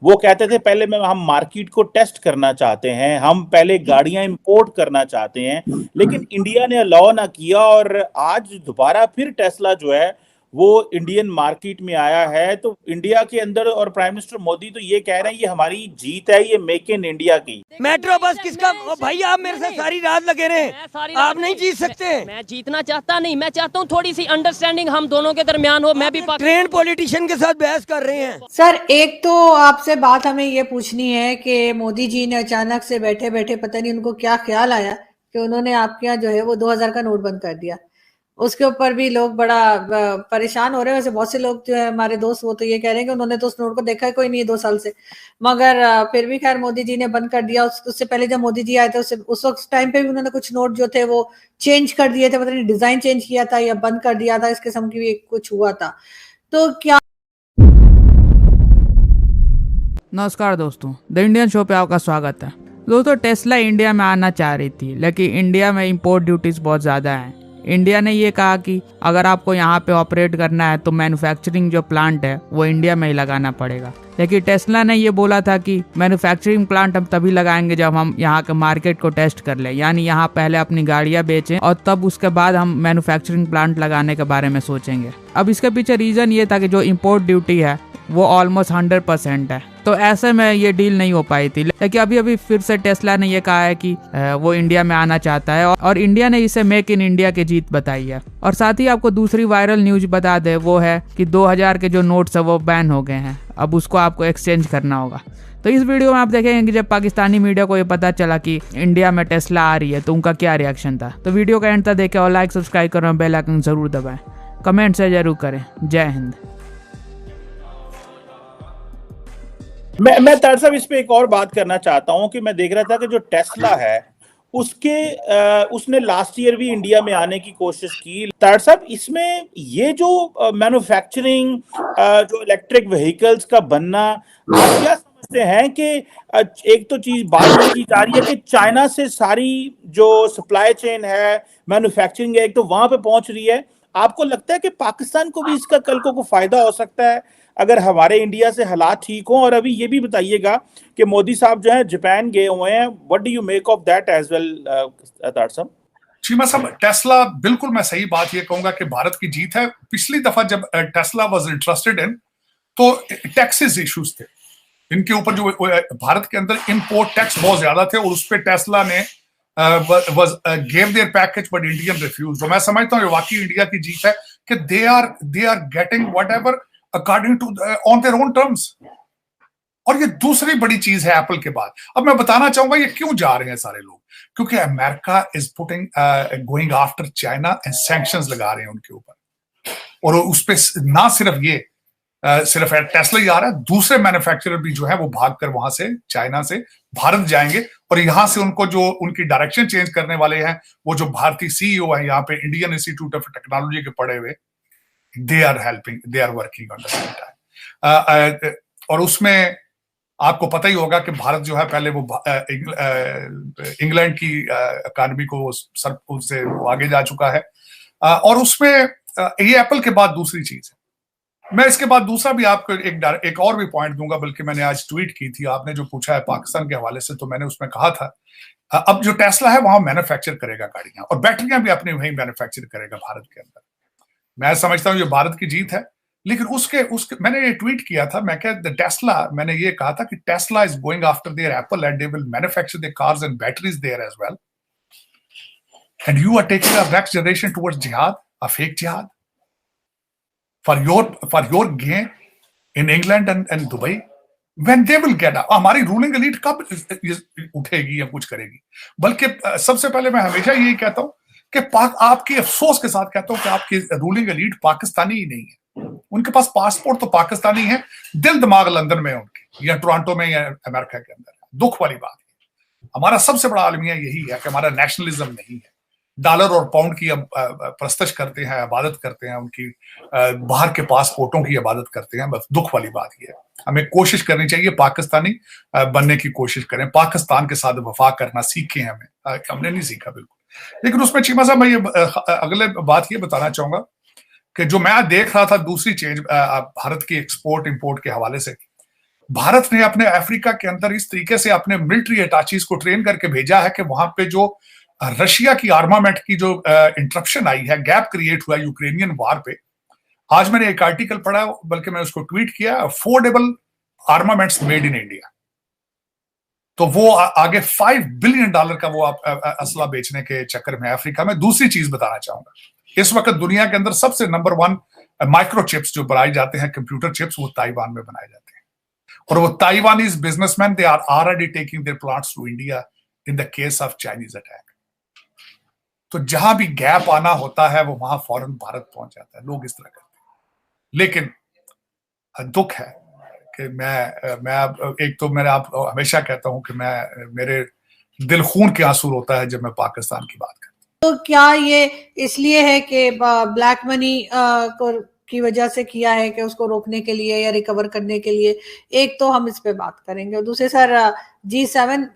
वो कहते थे पहले में हम मार्केट को टेस्ट करना चाहते हैं, हम पहले गाड़ियां इंपोर्ट करना चाहते हैं, लेकिन इंडिया ने अलाउ ना किया और आज दोबारा फिर टेस्ला जो है वो इंडियन मार्केट में आया है। तो इंडिया के अंदर और प्राइम मिनिस्टर मोदी तो ये कह रहे हैं ये हमारी जीत है, ये मेक इन इंडिया की। मेट्रो बस किसका? भाई आप मेरे साथ सारी रात लगे रहे, आप नहीं जीत सकते। मैं जीतना चाहता नहीं, मैं चाहता हूँ थोड़ी सी अंडरस्टैंडिंग हम दोनों के दरमियान हो। मैं भी ट्रेन पॉलिटिशियन के साथ बहस कर रहे हैं। सर एक तो आपसे बात हमें ये पूछनी है कि मोदी जी ने अचानक से बैठे बैठे पता नहीं उनको क्या ख्याल आया कि उन्होंने आपके यहाँ जो है वो 2000 का नोट बंद कर दिया। उसके ऊपर भी लोग बड़ा परेशान हो रहे हैं। वैसे बहुत से लोग जो है हमारे दोस्त वो तो ये कह रहे हैं कि उन्होंने तो उस नोट को देखा ही कोई नहीं है 2 साल से, मगर फिर भी खैर मोदी जी ने बंद कर दिया। उससे पहले जब मोदी जी आए थे उस वक्त टाइम पे भी उन्होंने कुछ नोट जो थे वो चेंज कर दिए थे, पता नहीं डिजाइन चेंज किया था या बंद कर दिया था, इस किस्म की भी कुछ हुआ था। तो क्या नमस्कार दोस्तों, द इंडियन शो पे आपका स्वागत है। दोस्तों, टेस्ला इंडिया में आना चाह रही थी, लेकिन इंडिया में इंपोर्ट ड्यूटीज बहुत ज़्यादा हैं। इंडिया ने ये कहा कि अगर आपको यहाँ पे ऑपरेट करना है तो मैन्युफैक्चरिंग जो प्लांट है वो इंडिया में ही लगाना पड़ेगा। लेकिन टेस्ला ने ये बोला था कि मैन्युफैक्चरिंग प्लांट हम तभी लगाएंगे जब हम यहाँ के मार्केट को टेस्ट कर लें, यानी यहाँ पहले अपनी गाड़ियाँ बेचें और तब उसके बाद हम मैन्युफैक्चरिंग प्लांट लगाने के बारे में सोचेंगे। अब इसके पीछे रीज़न ये था कि जो इम्पोर्ट ड्यूटी है वो ऑलमोस्ट 100% है, तो ऐसे में ये डील नहीं हो पाई थी। लेकिन अभी अभी फिर से टेस्ला ने ये कहा है कि वो इंडिया में आना चाहता है और इंडिया ने इसे मेक इन इंडिया की जीत बताई है। और साथ ही आपको दूसरी वायरल न्यूज बता दे, वो है कि 2000 के जो नोट्स है वो बैन हो गए हैं, अब उसको आपको एक्सचेंज करना होगा। तो इस वीडियो में आप देखेंगे कि जब पाकिस्तानी मीडिया को ये पता चला कि इंडिया में टेस्ला आ रही है तो उनका क्या रिएक्शन था। तो वीडियो का एंड तक देखें और लाइक सब्सक्राइब करें और बेल आइकन जरूर दबाएं, कमेंट से जरूर करें। जय हिंद। मैं तार साहब इस पे एक और बात करना चाहता हूं कि मैं देख रहा था कि जो टेस्ला है उसने लास्ट ईयर भी इंडिया में आने की कोशिश की। तार साहब, इसमें ये जो मैन्युफैक्चरिंग जो इलेक्ट्रिक व्हीकल्स का बनना, आप क्या समझते हैं कि एक तो चीज बात की जा रही है कि चाइना से सारी जो सप्लाई चेन है, मैन्युफैक्चरिंग है, एक तो वहां पे पहुंच रही है। आपको लगता है कि पाकिस्तान को भी इसका कल को फायदा हो सकता है अगर हमारे इंडिया से हालात ठीक हो? और अभी ये भी बताइएगा कि मोदी साहब जो है जापान गए हुए हैं, what do you make of that as well तार साहब? चीमा साहब, टेस्ला बिल्कुल मैं सही बात ये कहूंगा कि भारत की जीत है। पिछली दफा जब टेस्ला वाज इंटरेस्टेड इन तो टैक्सेस इश्यूज थे इनके ऊपर, जो भारत के अंदर इंपोर्ट टैक्स बहुत ज्यादा थे और उस पर टेस्ला ने gave their package but Indian refuse. तो मैं समझता हूँ ये वाकई इंडिया की जीत है कि they are getting whatever according to on their own terms. और ये दूसरी बड़ी चीज है एप्पल के बाद। अब मैं बताना चाहूंगा ये क्यों जा रहे हैं सारे लोग, क्योंकि America is putting going after China and sanctions लगा रहे हैं उनके ऊपर। और उस पे ना सिर्फ ये सिर्फ टेस्ला ही आ रहा है, दूसरे मैन्युफैक्चरर भी जो है वो भाग कर वहां से चाइना से भारत जाएंगे और यहां से उनको जो उनकी डायरेक्शन चेंज करने वाले हैं, वो जो भारतीय सीईओ है यहाँ पे इंडियन इंस्टीट्यूट ऑफ टेक्नोलॉजी के पढ़े हुए, they are helping, they are working on the same time. और उसमें आपको पता ही होगा कि भारत जो है पहले वो इंग्लैंड की इकॉनमी को सर उससे आगे जा चुका है। और उसमें ये एप्पल के बाद दूसरी चीज है। मैं इसके बाद दूसरा भी आपको एक और भी पॉइंट दूंगा, बल्कि मैंने आज ट्वीट की थी, आपने जो पूछा है पाकिस्तान के हवाले से, तो मैंने उसमें कहा था अब जो टेस्ला है वहां मैन्युफैक्चर करेगा गाड़ियां और बैटरियां भी अपनी वहीं मैन्युफैक्चर करेगा भारत के अंदर। मैं समझता हूं ये भारत की जीत है। लेकिन उसके मैंने ये ट्वीट किया था, मैं क्या टेस्ला, मैंने ये कहा था कि Tesla is going after their Apple and they will manufacture their cars and batteries there as well, and you are taking a next generation towards जिहाद, अ फेक जिहाद for your gain in England and Dubai, when they will get up। हमारी ruling elite कब उठेगी या कुछ करेगी? बल्कि सबसे पहले मैं हमेशा यही कहता हूं कि आपकी अफसोस के साथ कहता हूं कि आपकी रूलिंग एलीट पाकिस्तानी ही नहीं है। उनके पास पासपोर्ट तो पाकिस्तानी है, दिल दिमाग लंदन में है उनके, या टोरंटो में या अमेरिका के अंदर है। दुख वाली बात है। हमारा सबसे बड़ा आलमिया यही है कि हमारा नेशनलिज्म नहीं है। डॉलर और पाउंड की प्रस्तश करते हैं, इबादत करते हैं, उनकी बाहर के पासपोर्टों की इबादत करते हैं। बस दुख वाली बात यह है। हमें कोशिश करनी चाहिए पाकिस्तानी बनने की कोशिश करें, पाकिस्तान के साथ वफा करना सीखें। हमने नहीं सीखा बिल्कुल। लेकिन उसमें चीमा साहब मैं ये अगले बात ये बताना चाहूंगा कि जो मैं देख रहा था दूसरी चेंज भारत की एक्सपोर्ट इंपोर्ट के हवाले से, भारत ने अपने अफ्रीका के अंदर इस तरीके से अपने मिलिट्री अटैचीज को ट्रेन करके भेजा है कि वहां पे जो रशिया की आर्मामेंट की जो इंटरप्शन आई है, गैप क्रिएट हुआ यूक्रेनियन वार पे। आज मैंने एक आर्टिकल पढ़ा, बल्कि मैं उसको ट्वीट किया, affordable armaments made in India. तो वो आगे $5 बिलियन का वो असला बेचने के चक्कर में अफ्रीका में। दूसरी चीज बताना चाहूंगा, इस वक्त दुनिया के अंदर सबसे नंबर 1 माइक्रो चिप्स जो बनाए जाते हैं, कंप्यूटर चिप्स, वो ताइवान में बनाए जाते हैं। और वो Taiwanese businessman, they are already taking their plants to India in the case of Chinese attack. तो जहां भी गैप आना होता है वो वहां फौरन भारत पहुंच जाता है। लोग इस तरह करते हैं। लेकिन दुख है कि मैं एक तो मैंने आप हमेशा कहता हूं कि मेरे दिल खून के आंसू होता है जब मैं पाकिस्तान की बात करता हूं। तो क्या ये इसलिए है कि ब्लैक मनी की वजह से किया है कि उसको रोकने के लिए या रिकवर करने के लिए? एक तो हम इस पे बात करेंगे। और दूसरे सर, G7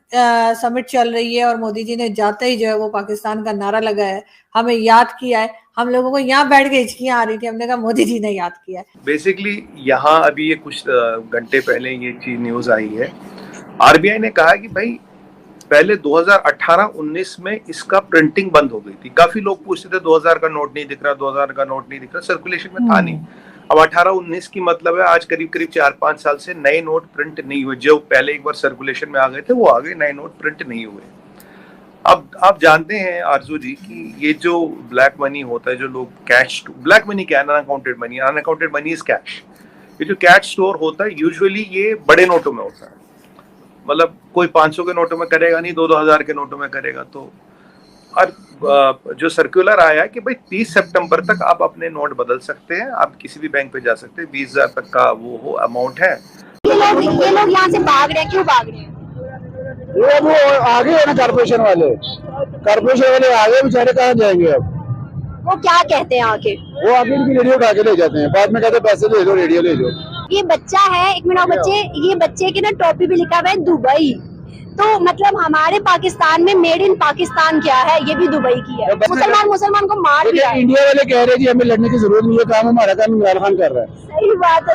समिट चल रही है और मोदी जी ने जाते ही जो है वो पाकिस्तान का नारा लगाया है, हमें याद किया है। हम लोगों को यहाँ बैठ के हिचकियां आ रही थी, हमने कहा मोदी जी ने याद किया है। बेसिकली यहाँ अभी ये कुछ घंटे पहले ये चीज न्यूज आई है, आरबीआई ने कहा कि भाई पहले 2018-19 में इसका प्रिंटिंग बंद हो गई थी। काफी लोग पूछते थे 2000 का नोट नहीं दिख रहा, 2000 का नोट नहीं दिख रहा, सर्कुलेशन में था नहीं। अब 18-19 की मतलब है आज करीब 4-5 साल से नए नोट प्रिंट नहीं हुए। जो पहले एक बार सर्कुलेशन में आ गए थे वो आ गए, नए नोट प्रिंट नहीं हुए। अब आप जानते हैं आरजू जी कि ये जो ब्लैक मनी होता है, जो लोग कैश, ब्लैक मनी क्या है, unaccounted money, unaccounted money is cash. ये जो कैश स्टोर होता है यूजुअली ये बड़े नोटों में होता है, मतलब कोई 500 के नोटों में करेगा नहीं, 2-2000 के नोटों में करेगा। तो और जो सर्कुलर आया है कि भाई 30 सितंबर तक आप अपने नोट बदल सकते हैं, आप किसी भी बैंक पे जा सकते हैं, 20,000 तक का वो हो अमाउंट है। ये लोग यहाँ से भाग रहे हैं, क्यों भाग रहे हैं? वो आगे है ना, कारपोरेशन वाले आगे, बेचारे कहाँ जाएंगे अब? वो क्या कहते हैं आके? वो आगे इनकी रेडियो उठा के ले जाते हैं, बाद में कहते हैं पैसे ले लो, रेडियो ले लो। ये बच्चा है, एक मिनट बच्चे, ये बच्चे के ना टोपी पे लिखा हुआ है दुबई। तो मतलब हमारे पाकिस्तान में मेड इन पाकिस्तान क्या है, ये भी दुबई की है। मुसलमान को मार दिया। इंडिया वाले कह रहे हैं जी हमें लड़ने की जरूरत नहीं है, काम हमारा काम इमरान खान कर रहा है।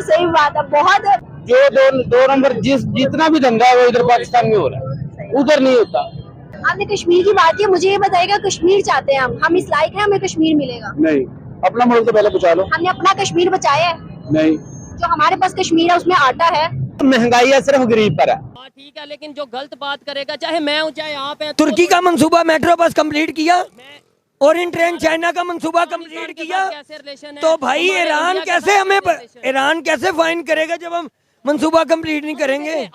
सही बात है, बहुत। जो दो नंबर जितना भी धंधा है वो इधर पाकिस्तान में हो रहा है, उधर नहीं होता। आपने कश्मीर की बात की, मुझे ये बताइएगा, कश्मीर चाहते हैं हम इस लायक हैं, हमें कश्मीर मिलेगा? नहीं, अपना मुल्क तो पहले बचा लो। हमने अपना कश्मीर बचाया है? नहीं, जो हमारे पास कश्मीर है उसमें आटा है। महंगाई है सिर्फ गरीब पर है। ठीक है, लेकिन जो गलत बात करेगा, चाहे मैं हूँ चाहे आप हैं। तुर्की का मंसूबा मेट्रो बस कंप्लीट किया, और इन ट्रेन चाइना का मंसूबा कंप्लीट किया, तो भाई ईरान कैसे फाइन करेगा जब हम मंसूबा कंप्लीट नहीं करेंगे?